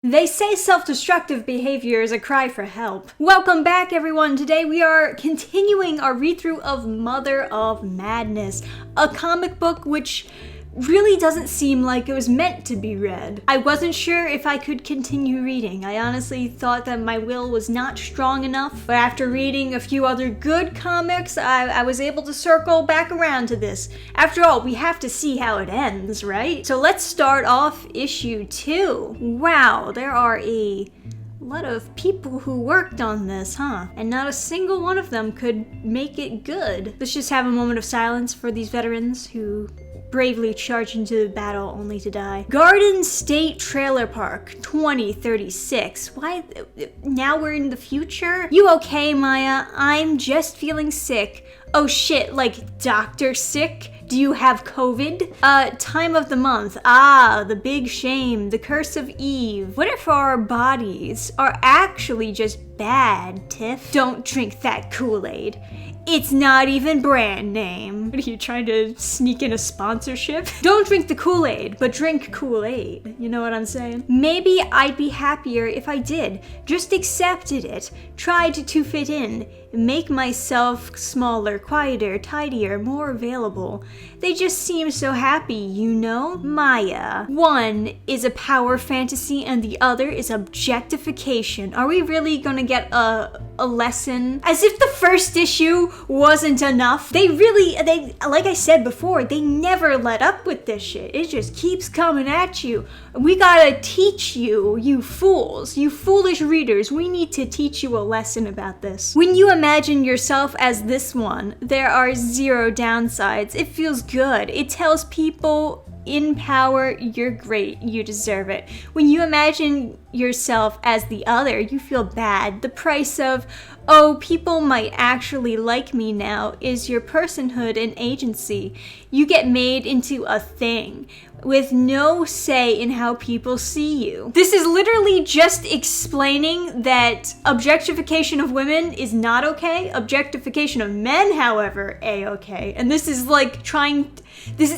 They say self-destructive behavior is a cry for help. Welcome back, everyone. Today we are continuing our read-through of Mother of Madness, a comic book which really doesn't seem like it was meant to be read. I wasn't sure if I could continue reading. I honestly thought that my will was not strong enough, but after reading a few other good comics, I was able to circle back around to this. After all, we have to see how it ends, right? So let's start off issue 2. Wow, there are a lot of people who worked on this, huh? And not a single one of them could make it good. Let's just have a moment of silence for these veterans who bravely charge into the battle only to die. Garden State Trailer Park, 2036. Why? Now we're in the future? You okay, Maya? I'm just feeling sick. Oh shit, like doctor sick? Do you have COVID? Time of the month. Ah, the big shame, the curse of Eve. What if our bodies are actually just bad, Tiff? Don't drink that Kool-Aid. It's not even brand name. What are you trying to sneak in a sponsorship? Don't drink the Kool-Aid, but drink Kool-Aid. You know what I'm saying? Maybe I'd be happier if I did. Just accepted it. Tried to fit in. Make myself smaller, quieter, tidier, more available. They just seem so happy, you know? Maya. One is a power fantasy and the other is objectification. Are we really gonna get a lesson? As if the first issue wasn't enough. They like I said before, they never let up with this shit. It just keeps coming at you. We gotta teach you, you fools, you foolish readers. We need to teach you a lesson about this. When you imagine yourself as this one, there are zero downsides. It feels good. It tells people in power, you're great, you deserve it. When you imagine yourself as the other, you feel bad. The price of, oh, people might actually like me now, is your personhood and agency. You get made into a thing with no say in how people see you. This is literally just explaining that objectification of women is not okay. Objectification of men, however, a-okay. And this is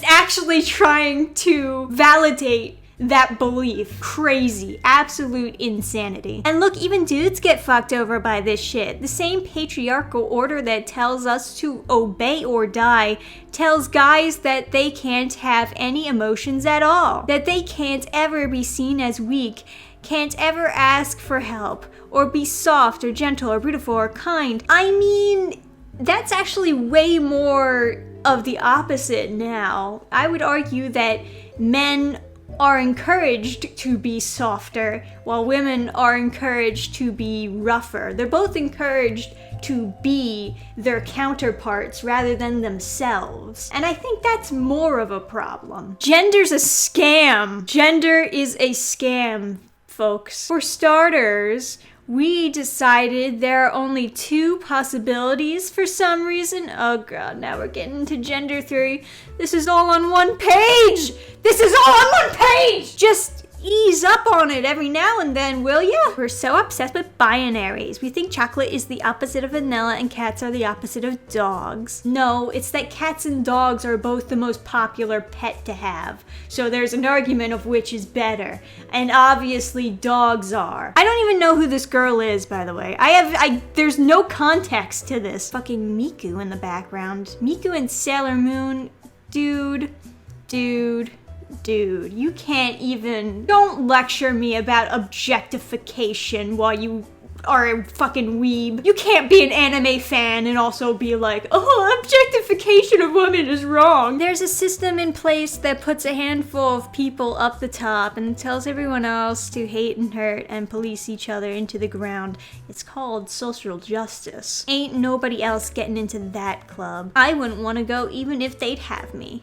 actually trying to validate that belief. Crazy. Absolute insanity. And look, even dudes get fucked over by this shit. The same patriarchal order that tells us to obey or die tells guys that they can't have any emotions at all. That they can't ever be seen as weak, can't ever ask for help, or be soft or gentle or beautiful or kind. I mean, that's actually way more of the opposite now. I would argue that men are encouraged to be softer, while women are encouraged to be rougher. They're both encouraged to be their counterparts rather than themselves. And I think that's more of a problem. Gender's a scam. Gender is a scam, folks. For starters, we decided there are only 2 possibilities for some reason. Oh god, now we're getting into gender theory. This is all on one page! This is all on one page! Just ease up on it every now and then, will ya? We're so obsessed with binaries. We think chocolate is the opposite of vanilla and cats are the opposite of dogs. No, it's that cats and dogs are both the most popular pet to have. So there's an argument of which is better. And obviously dogs are. I don't even know who this girl is, by the way. There's no context to this. Fucking Miku in the background. Miku and Sailor Moon. Dude, you can't even. Don't lecture me about objectification while you are a fucking weeb. You can't be an anime fan and also be like, oh, objectification of women is wrong. There's a system in place that puts a handful of people up the top and tells everyone else to hate and hurt and police each other into the ground. It's called social justice. Ain't nobody else getting into that club. I wouldn't want to go even if they'd have me.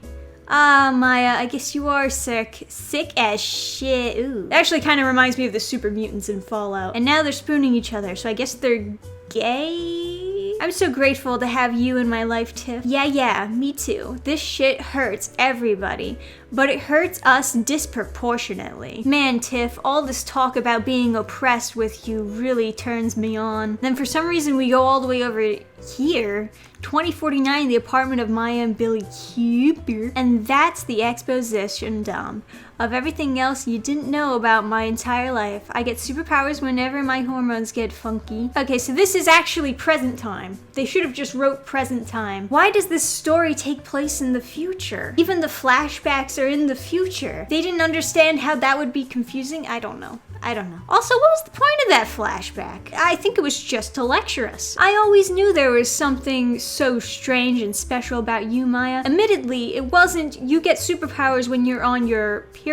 Ah, Maya, I guess you are sick. Sick as shit. Ooh. It actually kind of reminds me of the super mutants in Fallout. And now they're spooning each other, so I guess they're gay? I'm so grateful to have you in my life, Tiff. Yeah, me too. This shit hurts everybody. but it hurts us disproportionately. Man, Tiff, all this talk about being oppressed with you really turns me on. Then for some reason we go all the way over here, 2049, the apartment of Maya and Billy Cooper, and that's the exposition dump of everything else you didn't know about my entire life. I get superpowers whenever my hormones get funky. Okay, so this is actually present time. They should have just wrote present time. Why does this story take place in the future? Even the flashbacks are in the future. They didn't understand how that would be confusing? I don't know. Also, what was the point of that flashback? I think it was just to lecture us. I always knew there was something so strange and special about you, Maya. Admittedly, it wasn't you get superpowers when you're on your period.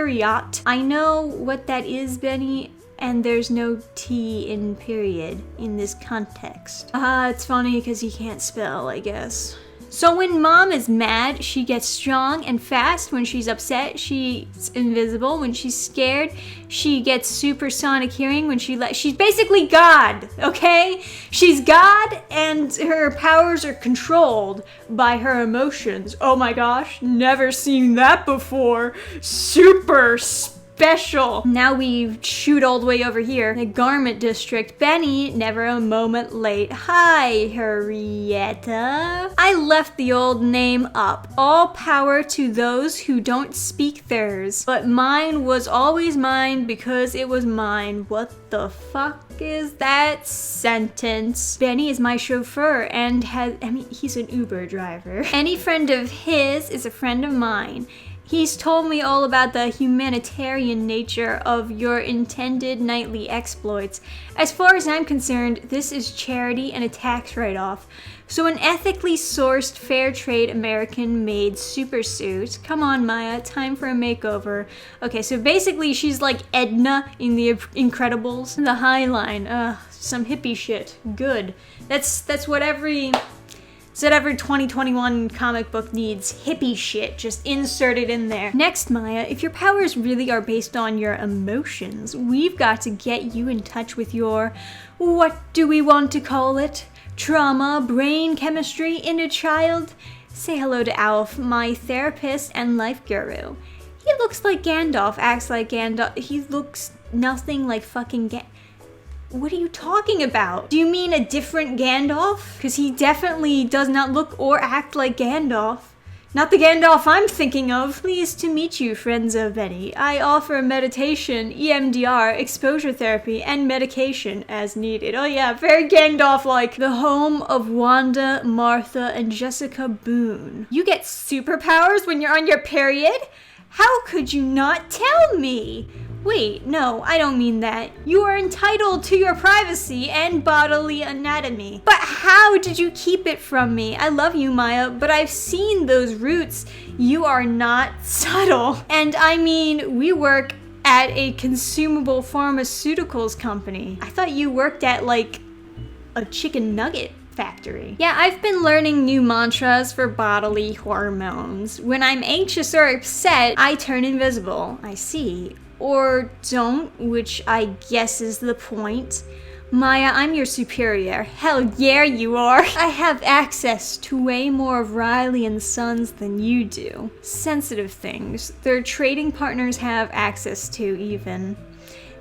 I know what that is, Benny, and there's no T in period in this context. It's funny because he can't spell, I guess. So when mom is mad, she gets strong and fast. When she's upset, she's invisible. When she's scared, she gets supersonic hearing. When she's basically God, okay? She's God and her powers are controlled by her emotions. Oh my gosh, never seen that before. Super special. Now we shoot all the way over here. The garment district. Benny, never a moment late. Hi, Henrietta. I left the old name up. All power to those who don't speak theirs. But mine was always mine because it was mine. What the fuck is that sentence? Benny is my chauffeur and he's an Uber driver. Any friend of his is a friend of mine. He's told me all about the humanitarian nature of your intended nightly exploits. As far as I'm concerned, this is charity and a tax write-off. So an ethically sourced, fair trade, American-made supersuit. Come on, Maya, time for a makeover. Okay, so basically she's like Edna in The Incredibles. The High Line, some hippie shit. Good. That's what every 2021 comic book needs. Hippie shit, just insert it in there. Next, Maya, if your powers really are based on your emotions, we've got to get you in touch with your, what do we want to call it? Trauma, brain chemistry, inner child? Say hello to Alf, my therapist and life guru. He looks like Gandalf, acts like Gandalf. He looks nothing like fucking What are you talking about? Do you mean a different Gandalf? Because he definitely does not look or act like Gandalf. Not the Gandalf I'm thinking of. Pleased to meet you, friends of Benny. I offer meditation, EMDR, exposure therapy, and medication as needed. Oh yeah, very Gandalf-like. The home of Wanda, Martha, and Jessica Boone. You get superpowers when you're on your period? How could you not tell me? Wait, no, I don't mean that. You are entitled to your privacy and bodily anatomy. But how did you keep it from me? I love you, Maya, but I've seen those roots. You are not subtle. And I mean, we work at a consumable pharmaceuticals company. I thought you worked at like a chicken nugget factory. Yeah, I've been learning new mantras for bodily hormones. When I'm anxious or upset, I turn invisible. I see. Or don't, which I guess is the point. Maya, I'm your superior. Hell yeah, you are. I have access to way more of Riley and Sons than you do. Sensitive things. Their trading partners have access to even.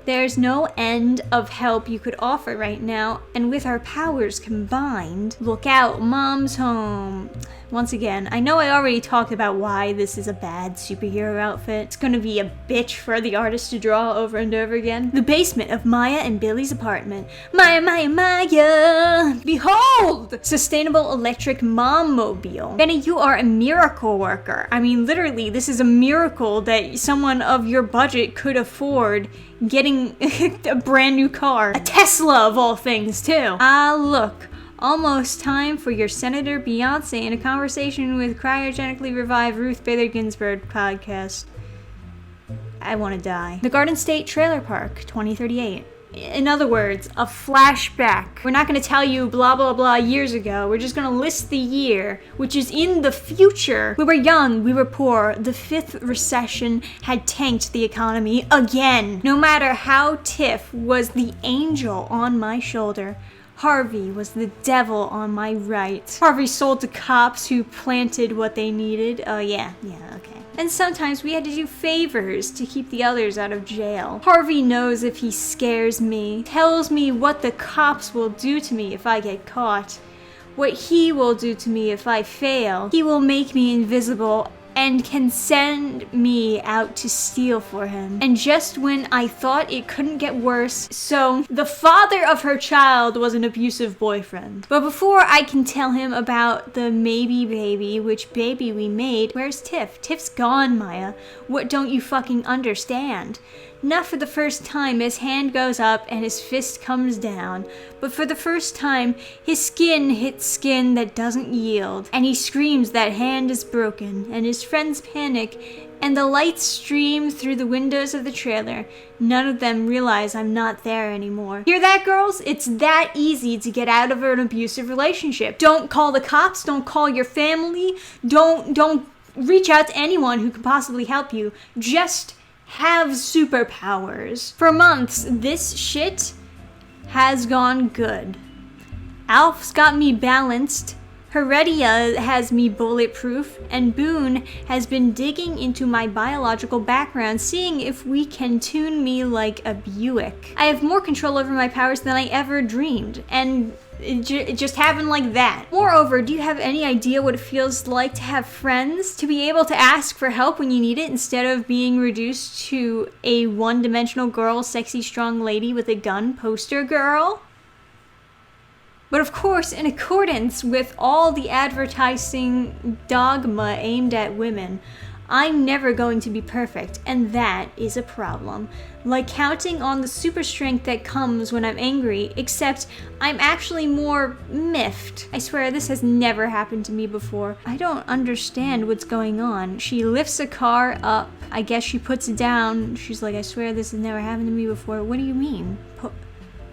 There's no end of help you could offer right now, and with our powers combined, look out, Mom's home. Once again, I know I already talked about why this is a bad superhero outfit. It's gonna be a bitch for the artist to draw over and over again. The basement of Maya and Billy's apartment. Maya, Maya, Maya! Behold! Sustainable electric mom-mobile. Benny, you are a miracle worker. I mean, literally, this is a miracle that someone of your budget could afford getting a brand new car. A Tesla, of all things, too. Ah, look. Almost time for your Senator Beyonce in a conversation with cryogenically revived Ruth Bader Ginsburg podcast. I want to die. The Garden State Trailer Park, 2038. In other words, a flashback. We're not going to tell you blah blah blah years ago. We're just going to list the year, which is in the future. We were young, we were poor. The fifth recession had tanked the economy again. No matter how Tiff was the angel on my shoulder, Harvey was the devil on my right. Harvey sold to cops who planted what they needed. Oh yeah, okay. And sometimes we had to do favors to keep the others out of jail. Harvey knows if he scares me, tells me what the cops will do to me if I get caught, what he will do to me if I fail. He will make me invisible and can send me out to steal for him. And just when I thought it couldn't get worse, so the father of her child was an abusive boyfriend. But before I can tell him about the maybe baby, which baby we made, where's Tiff? Tiff's gone, Maya. What don't you fucking understand? Not for the first time, his hand goes up and his fist comes down, but for the first time, his skin hits skin that doesn't yield, and he screams that hand is broken, and his friends panic, and the lights stream through the windows of the trailer. None of them realize I'm not there anymore. Hear that, girls? It's that easy to get out of an abusive relationship. Don't call the cops, don't call your family, don't reach out to anyone who could possibly help you. Just have superpowers. For months, this shit has gone good. Alf's got me balanced, Heredia has me bulletproof, and Boone has been digging into my biological background, seeing if we can tune me like a Buick. I have more control over my powers than I ever dreamed, and it just happened like that. Moreover, do you have any idea what it feels like to have friends? To be able to ask for help when you need it instead of being reduced to a one-dimensional girl, sexy, strong lady with a gun poster girl? But of course, in accordance with all the advertising dogma aimed at women, I'm never going to be perfect, and that is a problem. Like counting on the super strength that comes when I'm angry, except I'm actually more miffed. I swear this has never happened to me before. I don't understand what's going on. She lifts a car up, I guess she puts it down. She's like, I swear this has never happened to me before. What do you mean?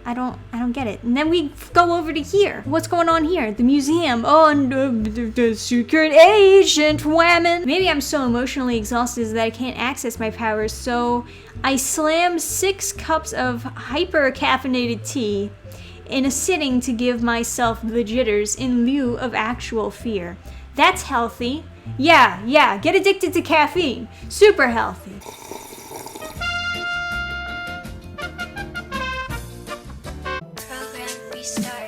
I don't get it. And then we go over to here. What's going on here? The museum. Oh, and the secret agent whamming. Maybe I'm so emotionally exhausted that I can't access my powers, so I slam 6 cups of hyper-caffeinated tea in a sitting to give myself the jitters in lieu of actual fear. That's healthy. Yeah, get addicted to caffeine. Super healthy. Start.